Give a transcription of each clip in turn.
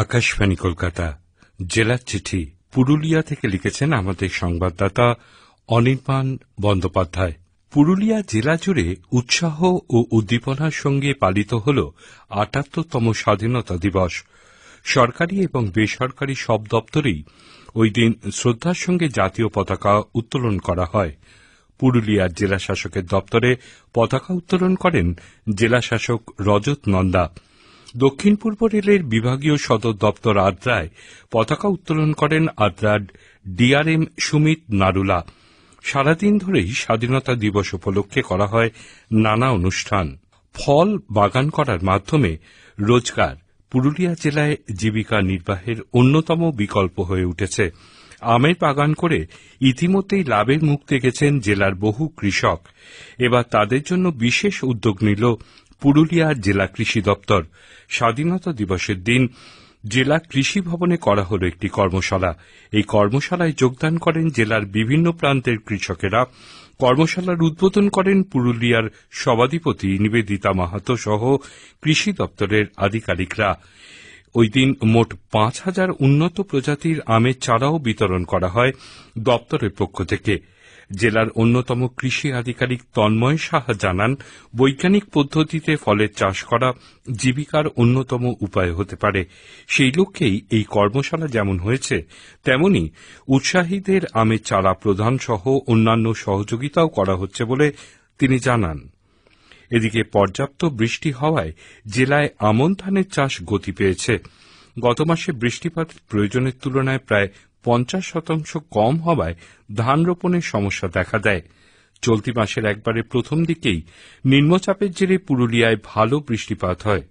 আকাশবাণী কলকাতা জেলার চিঠি পুরুলিয়া থেকে লিখেছেন আমাদের সংবাদদাতা অনির্বাণ বন্দ্যোপাধ্যায়। পুরুলিয়া জেলা জুড়ে উৎসাহ ও উদ্দীপনার সঙ্গে পালিত হল ৭৮তম স্বাধীনতা দিবস। সরকারি এবং বেসরকারি সব দপ্তরেই ওই দিন শ্রদ্ধার সঙ্গে জাতীয় পতাকা উত্তোলন করা হয়। পুরুলিয়ার জেলা শাসকের দপ্তরে পতাকা উত্তোলন করেন জেলা শাসক রজত নন্দা। দক্ষিণ পূর্ব রেলের বিভাগীয় সদর দপ্তর আদ্রায় পতাকা উত্তোলন করেন আদ্রার ডিআরএম সুমিত নারুলা। সারাদিন ধরেই স্বাধীনতা দিবস উপলক্ষে করা হয় নানা অনুষ্ঠান। ফল বাগান করার মাধ্যমে রোজগার পুরুলিয়া জেলায় জীবিকা নির্বাহের অন্যতম বিকল্প হয়ে উঠেছে। আমের বাগান করে ইতিমধ্যেই লাভের মুখ দেখেছেন জেলার বহু কৃষক। এবার তাদের জন্য বিশেষ উদ্যোগ নিল পুরুলিয়া জেলা কৃষি দপ্তর। স্বাধীনতা দিবসের দিন জেলা কৃষি ভবনে করা হল একটি কর্মশালা। এই কর্মশালায় যোগদান করেন জেলার বিভিন্ন প্রান্তের কৃষকেরা। কর্মশালার উদ্বোধন করেন পুরুলিয়ার সভাধিপতি নিবেদিতা মাহাতো সহ কৃষি দপ্তরের আধিকারিকরা। ওই দিন মোট ৫,০০০ উন্নত প্রজাতির আমের চারাও বিতরণ করা হয় দপ্তরের পক্ষ থেকে। জেলার অন্যতম কৃষি আধিকারিক তন্ময় সাহা জানান, বৈজ্ঞানিক পদ্ধতিতে ফলের চাষ করা জীবিকার অন্যতম উপায় হতে পারে। সেই লক্ষ্যেই এই কর্মশালা যেমন হয়েছে, তেমনি উৎসাহীদের আমের চারা প্রদান সহ অন্যান্য সহযোগিতাও করা হচ্ছে বলে তিনি জানান। এদিকে পর্যাপ্ত বৃষ্টি হওয়ায় জেলায় আমন ধানের চাষ গতি পেয়েছে। গত মাসে বৃষ্টিপাত প্রয়োজনের তুলনায় প্রায় ৫০% কম হওয়ায় ধান রোপণের সমস্যা দেখা দেয়। চলতি মাসের একবারে প্রথম দিকেই নিম্নচাপের জেরে পুরুলিয়ায় ভালো বৃষ্টিপাত হয়।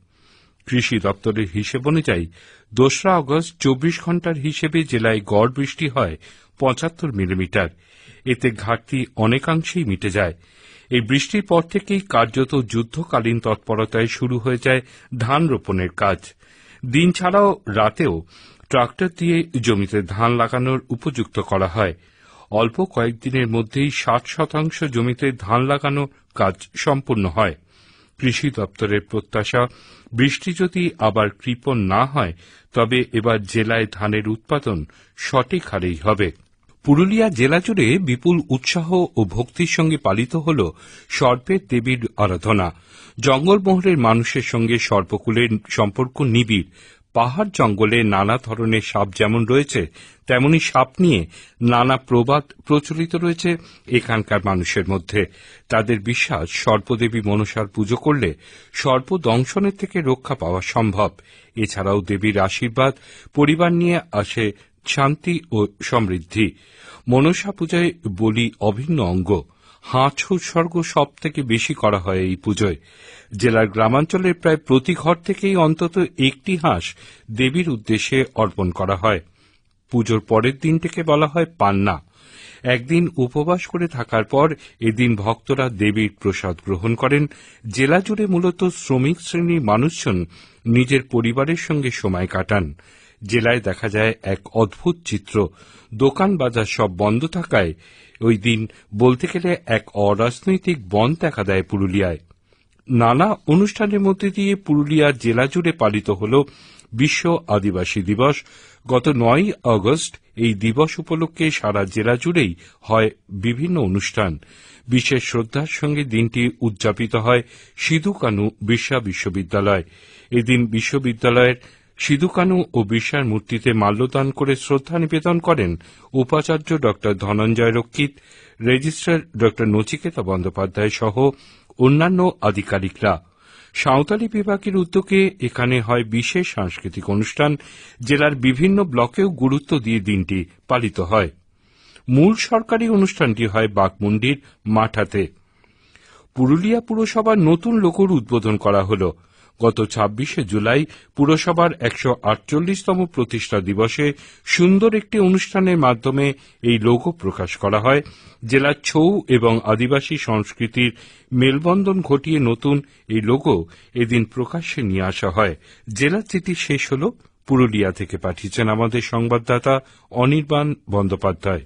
কৃষি দপ্তরের হিসেব অনুযায়ী ২রা আগস্ট ২৪ ঘণ্টার হিসেবে জেলায় গড় বৃষ্টি হয় ৭৫ মিলিমিটার। এতে ঘাটতি অনেকাংশেই মিটে যায়। এই বৃষ্টির পর থেকেই কার্যত যুদ্ধকালীন তৎপরতায় শুরু হয়ে যায় ধান রোপণের কাজ। দিন ছাড়াও রাতেও ট্রাক্টর দিয়ে জমিতে ধান লাগানোর উপযুক্ত করা হয়। অল্প কয়েকদিনের মধ্যেই ৬০% জমিতে ধান লাগানোর কাজ সম্পূর্ণ হয়। কৃষি দপ্তরের প্রত্যাশা, বৃষ্টি যদি আবার কৃপণ না হয় তবে এবার জেলায় ধানের উৎপাদন সঠিক হারেই হবে। পুরুলিয়া জেলা জুড়ে বিপুল উৎসাহ ও ভক্তির সঙ্গে পালিত হল সর্পের দেবীর আরাধনা। জঙ্গলমহলের মানুষের সঙ্গে সর্পকুলের সম্পর্ক নিবিড়। পাহাড় জঙ্গলে নানা ধরনের সাপ যেমন রয়েছে, তেমনি সাপ নিয়ে নানা প্রবাদ প্রচলিত রয়েছে এখানকার মানুষের মধ্যে। তাদের বিশ্বাস, সর্পদেবী মনসার পুজো করলে সর্প দংশনের থেকে রক্ষা পাওয়া সম্ভব। এছাড়াও দেবীর আশীর্বাদ পরিবার নিয়ে আসে শান্তি ও সমৃদ্ধি। মনসা পূজায় বলি অভিন্ন অঙ্গ। হাঁস উৎসর্গ সব থেকে বেশি করা হয় এই পুজোয়। জেলার গ্রামাঞ্চলের প্রায় প্রতি ঘর থেকেই অন্তত একটি হাঁস দেবীর উদ্দেশ্যে অর্পণ করা হয়। পুজোর পরের দিনটিকে বলা হয় পান্না। একদিন উপবাস করে থাকার পর এদিন ভক্তরা দেবীর প্রসাদ গ্রহণ করেন। জেলা জুড়ে মূলত শ্রমিক শ্রেণীর মানুষজন নিজের পরিবারের সঙ্গে সময় কাটান। জেলায় দেখা যায় এক অদ্ভুত চিত্র। দোকান বাজার সব বন্ধ থাকায় ওই দিন বলতে গেলে এক অরাজনৈতিক বন্ধ দেখা দেয় পুরুলিয়ায়। নানা অনুষ্ঠানের মধ্যে দিয়ে পুরুলিয়া জেলা জুড়ে পালিত হল বিশ্ব আদিবাসী দিবস। গত ৯ আগস্ট এই দিবস উপলক্ষে সারা জেলা জুড়েই হয় বিভিন্ন অনুষ্ঠান। বিশেষ শ্রদ্ধার সঙ্গে দিনটি উদযাপিত হয় সিধু কানু বিরসা বিশ্ববিদ্যালয়। এদিন বিশ্ববিদ্যালয়ের সিধু কানু ও বিরসার মূর্তিতে মাল্যদান করে শ্রদ্ধা নিবেদন করেন উপাচার্য ড ধনঞ্জয় রক্ষিত, রেজিস্ট্রার ড নচিকেতা বন্দ্যোপাধ্যায় সহ অন্যান্য আধিকারিকরা। সাঁওতালি বিভাগের উদ্যোগে এখানে হয় বিশেষ সাংস্কৃতিক অনুষ্ঠান। জেলার বিভিন্ন ব্লকেও গুরুত্ব দিয়ে দিনটি পালিত হয়। মূল সরকারি অনুষ্ঠানটি হয় বাঘমুন্ডির মাঠাতে। পুরুলিয়া পুরসভার নতুন লোগোর উদ্বোধন করা হল। গত ২৬শে জুলাই পুরসভার ১৪৮তম প্রতিষ্ঠা দিবসে সুন্দর একটি অনুষ্ঠানের মাধ্যমে এই লোগো প্রকাশ করা হয়। জেলার ছৌ এবং আদিবাসী সংস্কৃতির মেলবন্ধন ঘটিয়ে নতুন এই লোগো এদিন প্রকাশ্যে নিয়ে আসা হয়। জেলার চিঠি শেষ হল। পুরুলিয়া থেকে পাঠিয়েছেন আমাদের সংবাদদাতা অনির্বাণ বন্দ্যোপাধ্যায়।